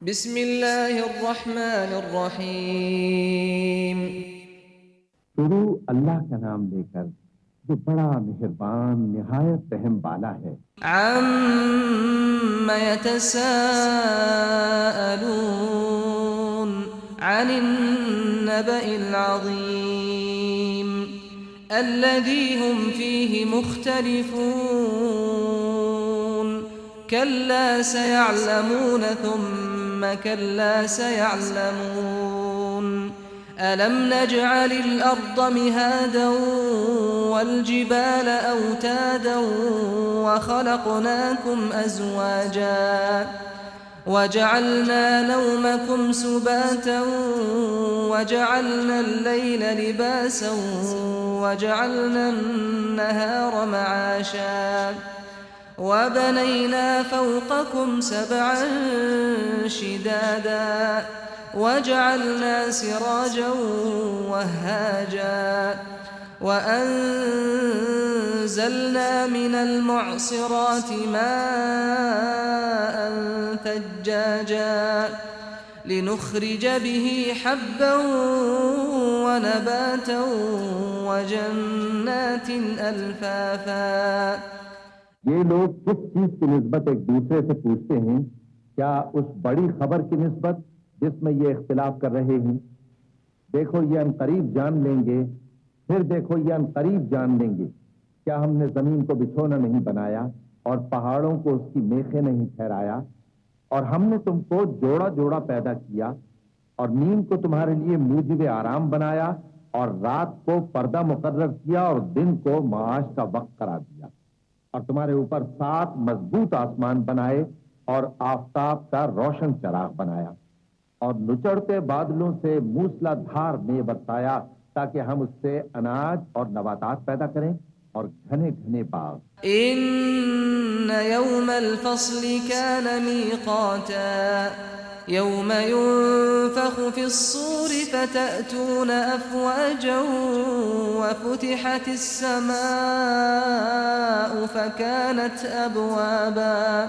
बिस्मिल्लाहिर्रहमानिर्रहीम। शुरू अल्लाह का नाम लेकर जो बड़ा मेहरबान निहायत रहम वाला है। अम्मा यतसाअलून अनिन नबइल अज़ीम अल्लज़ी हुम फ़ीहि मुख्तलिफ़ून कल्ला सयअलमून थुम्मा कल्ला सयअलमून ألم نجعل الأرض مهادا والجبال أوتادا وخلقناكم أزواجا وجعلنا نومكم سباتا وجعلنا الليل لباسا وجعلنا النهار معاشا وبنينا فوقكم سبعا شدادا وجعلنا سراجا وهاجا وأنزلنا من المعصرات ماء ثجاجا لنخرج به حبا ونباتا وجنات ألفافا। ये लोग किस चीज की निस्बत एक दूसरे से पूछते हैं? क्या उस बड़ी खबर की निस्बत जिसमें ये इख्तिलाफ कर रहे हैं? देखो ये अनकरीब जान लेंगे, फिर देखो ये अनकरीब जान लेंगे। क्या हमने जमीन को बिछोना नहीं बनाया और पहाड़ों को उसकी मेखें नहीं ठहराया? और हमने तुमको जोड़ा जोड़ा पैदा किया और नींद को तुम्हारे लिए मूजिब आराम बनाया और रात को पर्दा मुकर्रर किया और दिन को माश का वक्त करार दिया और तुम्हारे ऊपर 7 मजबूत आसमान बनाए और आफताब का रोशन चराग बनाया और नुचड़ते बादलों से मूसलाधार ने बरसाया ताकि हम उससे अनाज और नबातात पैदा करें और घने घने बाग। إن يوم الفصل كان ميقاتا يوم ينفخ في الصور فتأتون أفواجا وفتحت السماء فكانت أبوابا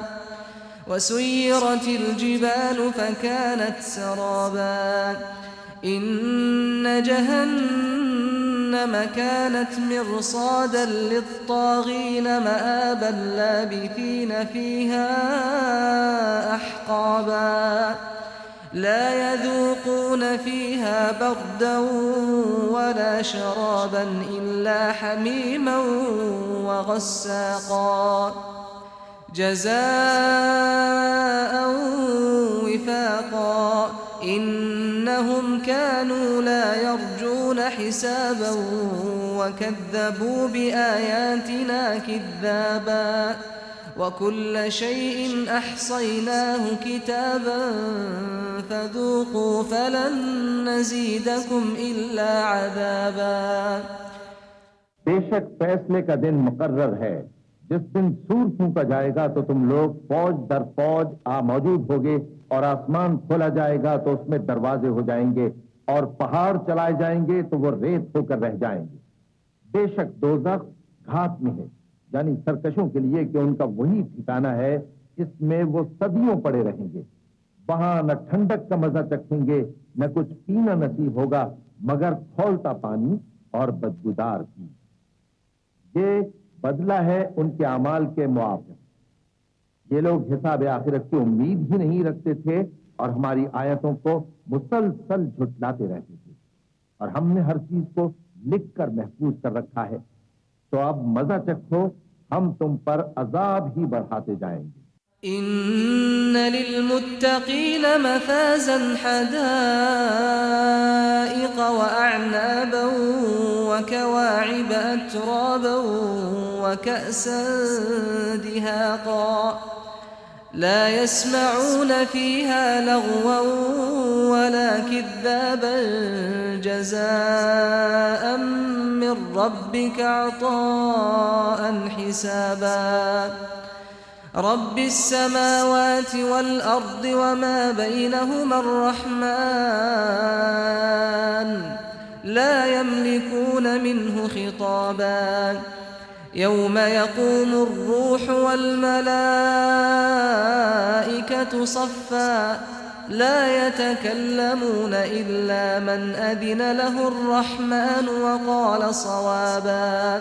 وسيرت الجبال فكانت سرابا إن جهنم كانت مرصادا للطاغين مآبا لابثين فيها أحقابا لا يذوقون فيها بردا ولا شرابا إلا حميما وغساقا جزاء وفاقا إنهم كانوا لا يرجون حسابا وكذبوا بآياتنا كذابا وكل شيء أحصيناه كتابا فذوقوا فلن نزيدكم إلا عذابا। बेशक फैसले का दिन मुकर्रर है। जिस दिन सूर फूंका जाएगा तो तुम लोग फौज दर फौज मौजूद होगे और आसमान खोला जाएगा तो उसमें दरवाजे हो जाएंगे और पहाड़ चलाए जाएंगे तो वो रेत होकर रह जाएंगे। बेशक दोज़ख घात में है, यानी सरकशों के लिए कि उनका वही ठिकाना है जिसमें वो सदियों पड़े रहेंगे। वहां न ठंडक का मजा चखेंगे न कुछ पीना नसीब होगा मगर खौलता पानी और बदबूदार घी। ये बदला है उनके अमाल के मुआवजे। ये लोग हिसाब आखिरत की उम्मीद ही नहीं रखते थे और हमारी आयतों को मुसलसल झुठलाते रहते थे और हमने हर चीज को लिखकर महफूज कर रखा है। तो अब मजा चखो, हम तुम पर अजाब ही बढ़ाते जाएंगे। إن للمتقين مفازا حدائق وأعنابا وكواعب أترابا وكأسا دهاقا لا يسمعون فيها لغوا ولا كذابا جزاء من ربك عطاء حسابا رب السماوات والأرض وما بينهما الرحمن لا يملكون منه خطابا يوم يقوم الروح والملائكة صفا لا يتكلمون إلا من أذن له الرحمن وقال صوابا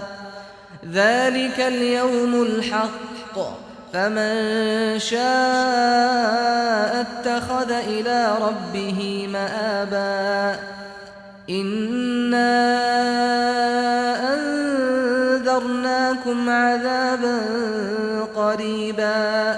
ذلك اليوم الحق فمن شاء اتخذ إلى ربه مآبا إنا أنذرناكم عذابا قريبا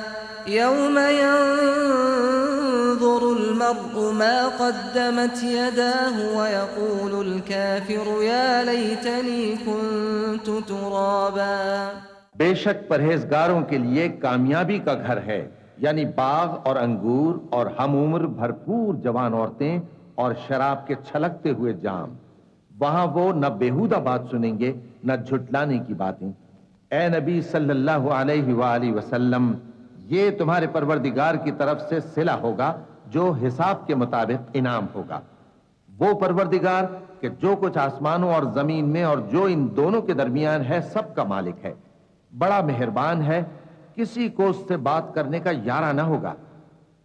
يوم ينظر المرء ما قدمت يداه ويقول الكافر يا ليتني كنت ترابا। बेशक परहेजगारों के लिए कामयाबी का घर है, यानी बाग और अंगूर और हम उम्र भरपूर जवान औरतें और शराब के छलकते हुए जाम। वहां वो न बेहुदा बात सुनेंगे न झुटलाने की बातें। ए नबी सल्लल्लाहु अलैहि वसल्लम, ये तुम्हारे परवरदिगार की तरफ से सिला होगा जो हिसाब के मुताबिक इनाम होगा। वो परवरदिगार कि जो कुछ आसमानों और जमीन में और जो इन दोनों के दरमियान है सबका मालिक है, बड़ा मेहरबान है, किसी को उससे बात करने का यारा न होगा।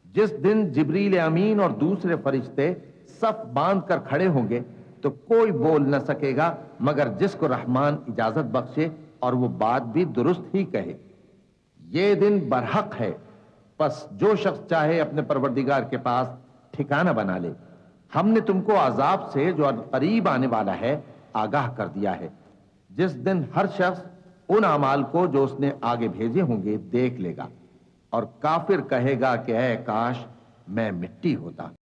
जिस दिन जिब्रील अमीन और दूसरे फरिश्ते सफ बांध कर खड़े होंगे तो कोई बोल न सकेगा मगर जिसको रहमान इजाजत बख्शे और वो बात भी दुरुस्त ही कहे। ये दिन बरहक है, बस जो शख्स चाहे अपने परवरदिगार के पास ठिकाना बना ले। हमने तुमको अजाब से जो करीब आने वाला है आगाह कर दिया है, जिस दिन हर शख्स उन अमाल को जो उसने आगे भेजे होंगे देख लेगा और काफिर कहेगा कि ऐ काश मैं मिट्टी होता।